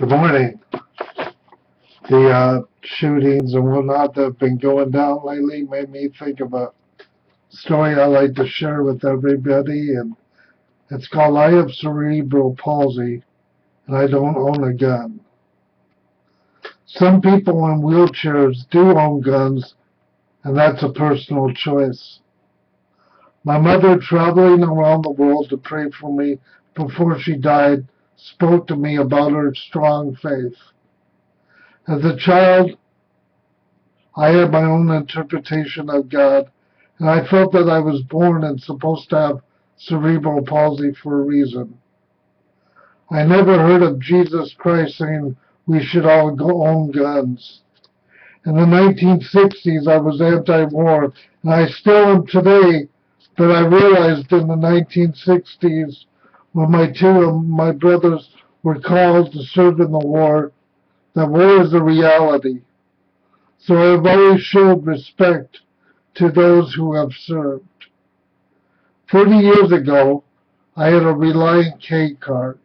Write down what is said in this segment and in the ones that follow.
Good morning. The shootings and whatnot that have been going down lately made me think of a story I like to share with everybody, and it's called I Have Cerebral Palsy and I Don't Own a Gun. Some people in wheelchairs do own guns, and that's a personal choice. My mother, traveling around the world to pray for me before she died, spoke to me about her strong faith. As a child, I had my own interpretation of God, and I felt that I was born and supposed to have cerebral palsy for a reason. I never heard of Jesus Christ saying we should all own guns. In the 1960s, I was anti-war, and I still am today, but I realized in the 1960s, when two of my brothers were called to serve in the war, that war is a reality. So I have always showed respect to those who have served. 30 years ago, I had a Reliant K car.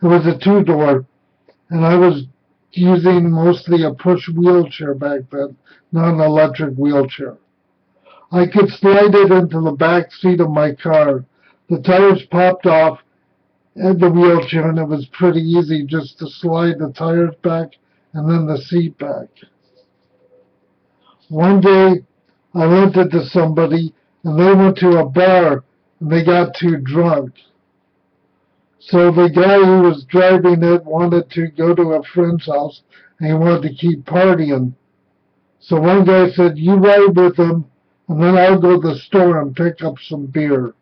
It was a two-door, and I was using mostly a push wheelchair back then, not an electric wheelchair. I could slide it into the back seat of my car. The tires popped off and the wheelchair, and it was pretty easy just to slide the tires back and then the seat back. One day, I rented to somebody, and they went to a bar, and they got too drunk. So the guy who was driving it wanted to go to a friend's house, and he wanted to keep partying. So one guy said, "You ride with him, and then I'll go to the store and pick up some beer."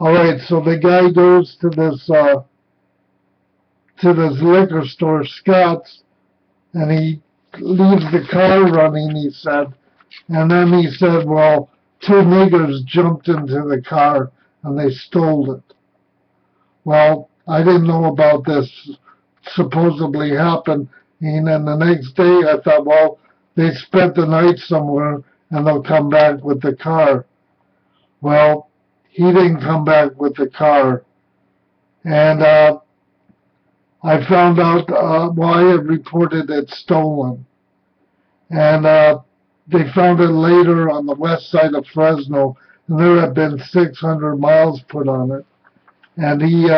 All right, so the guy goes to this liquor store, Scott's, and he leaves the car running, he said. And then he said, well, two niggers jumped into the car and they stole it. Well, I didn't know about this supposedly happened. And then the next day I thought, well, they spent the night somewhere and they'll come back with the car. Well, he didn't come back with the car. And I found out, I had reported it stolen. And they found it later on the west side of Fresno, and there had been 600 miles put on it. And he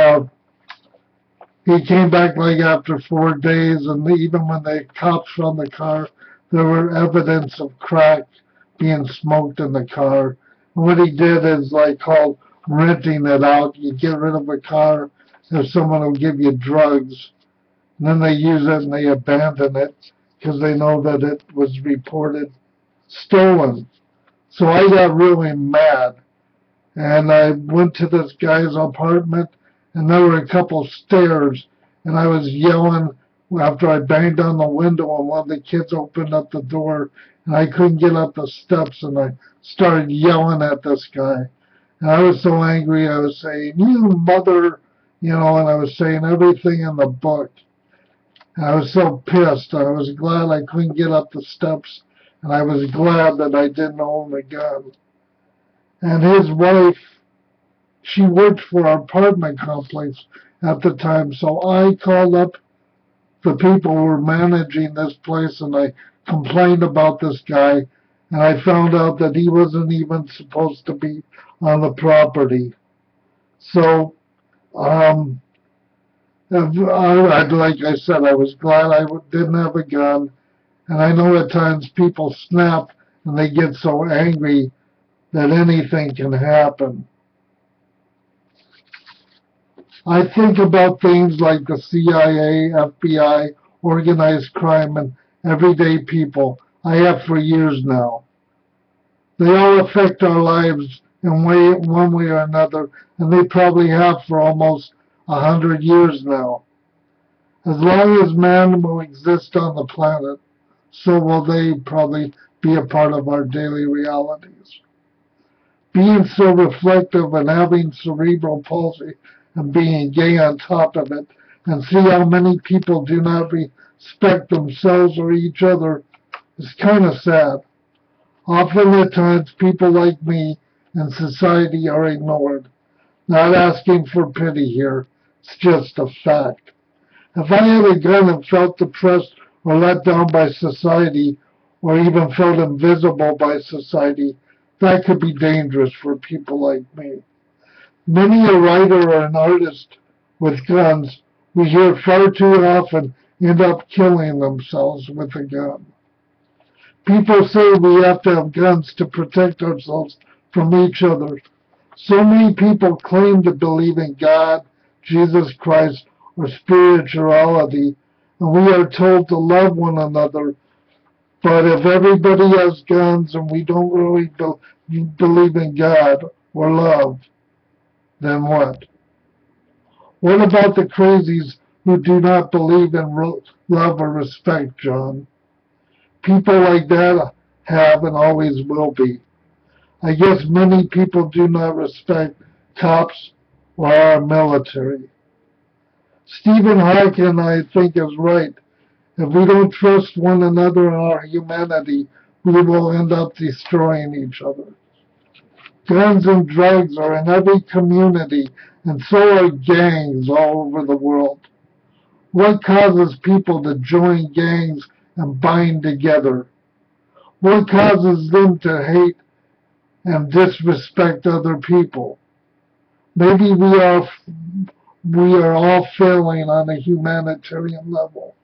came back like after 4 days, and even when the cops found the car, there were evidence of crack being smoked in the car. And what he did is like called renting it out. You get rid of a car if someone will give you drugs, and then they use it and they abandon it because they know that it was reported stolen. So I got really mad, and I went to this guy's apartment, and there were a couple stairs, and I was yelling after I banged on the window, and one of the kids opened up the door, and I couldn't get up the steps, and I started yelling at this guy. And I was so angry, I was saying, "You mother," and I was saying everything in the book. And I was so pissed. I was glad I couldn't get up the steps, and I was glad that I didn't own a gun. And his wife, she worked for our apartment complex at the time, so I called up the people who were managing this place, and I complained about this guy, and I found out that he wasn't even supposed to be on the property. So, like I said, I was glad I didn't have a gun, and I know at times people snap and they get so angry that anything can happen. I think about things like the CIA, FBI, organized crime, and everyday people. I have for years now. They all affect our lives in one way or another, and they probably have for almost 100 years now. As long as man will exist on the planet, so will they probably be a part of our daily realities. Being so reflective and having cerebral palsy and being gay on top of it, and see how many people do not respect themselves or each other, is kind of sad. Often at times people like me and society are ignored. Not asking for pity here, it's just a fact. If I had a gun and felt depressed or let down by society, or even felt invisible by society, that could be dangerous for people like me. Many a writer or an artist with guns we hear far too often end up killing themselves with a gun. People say we have to have guns to protect ourselves from each other. So many people claim to believe in God, Jesus Christ, or spirituality, and we are told to love one another. But if everybody has guns and we don't really believe in God or love, then what? What about the crazies who do not believe in love or respect, John? People like that have and always will be. I guess many people do not respect cops or our military. Stephen Hawking, I think, is right. If we don't trust one another in our humanity, we will end up destroying each other. Guns and drugs are in every community, and so are gangs all over the world. What causes people to join gangs and bind together? What causes them to hate and disrespect other people? Maybe we are all failing on a humanitarian level.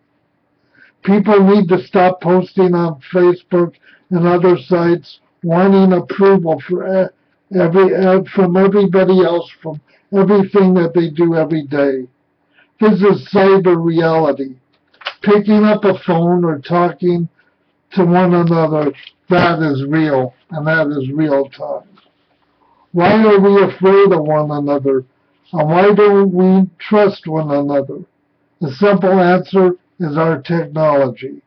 People need to stop posting on Facebook and other sites wanting approval for from everybody else, from everything that they do every day. This is cyber reality. Picking up a phone or talking to one another, that is real, and that is real time. Why are we afraid of one another? And why don't we trust one another? The simple answer is our technology.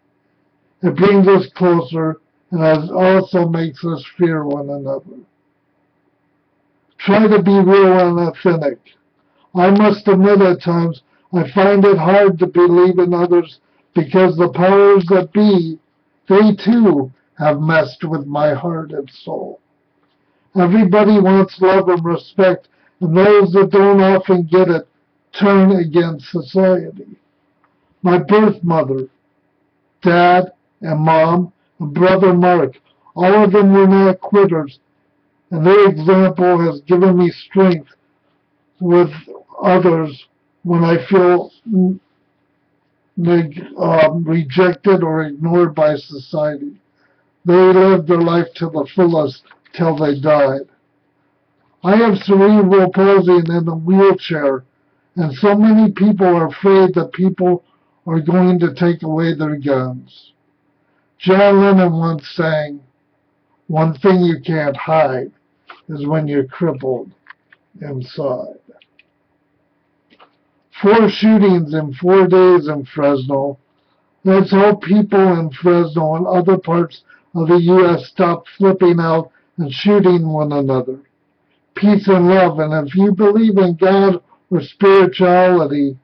It brings us closer and it also makes us fear one another. Try to be real and authentic. I must admit at times I find it hard to believe in others because the powers that be, they too have messed with my heart and soul. Everybody wants love and respect, and those that don't often get it turn against society. My birth mother, Dad, and Mom, and Brother Mark, all of them were not quitters, and their example has given me strength with others when I feel rejected or ignored by society. They lived their life to the fullest till they died. I have cerebral palsy and in a wheelchair, and so many people are afraid that people are going to take away their guns. John Lennon once sang, "One thing you can't hide is when you're crippled inside." 4 shootings in 4 days in Fresno. Let's hope people in Fresno and other parts of the U.S. stop flipping out and shooting one another. Peace and love, and if you believe in God or spirituality,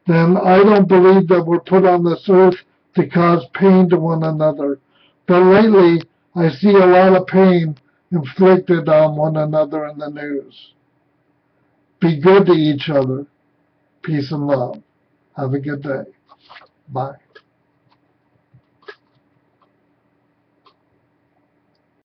then I don't believe that we're put on this earth to cause pain to one another. But lately, I see a lot of pain inflicted on one another in the news. Be good to each other. Peace and love. Have a good day. Bye.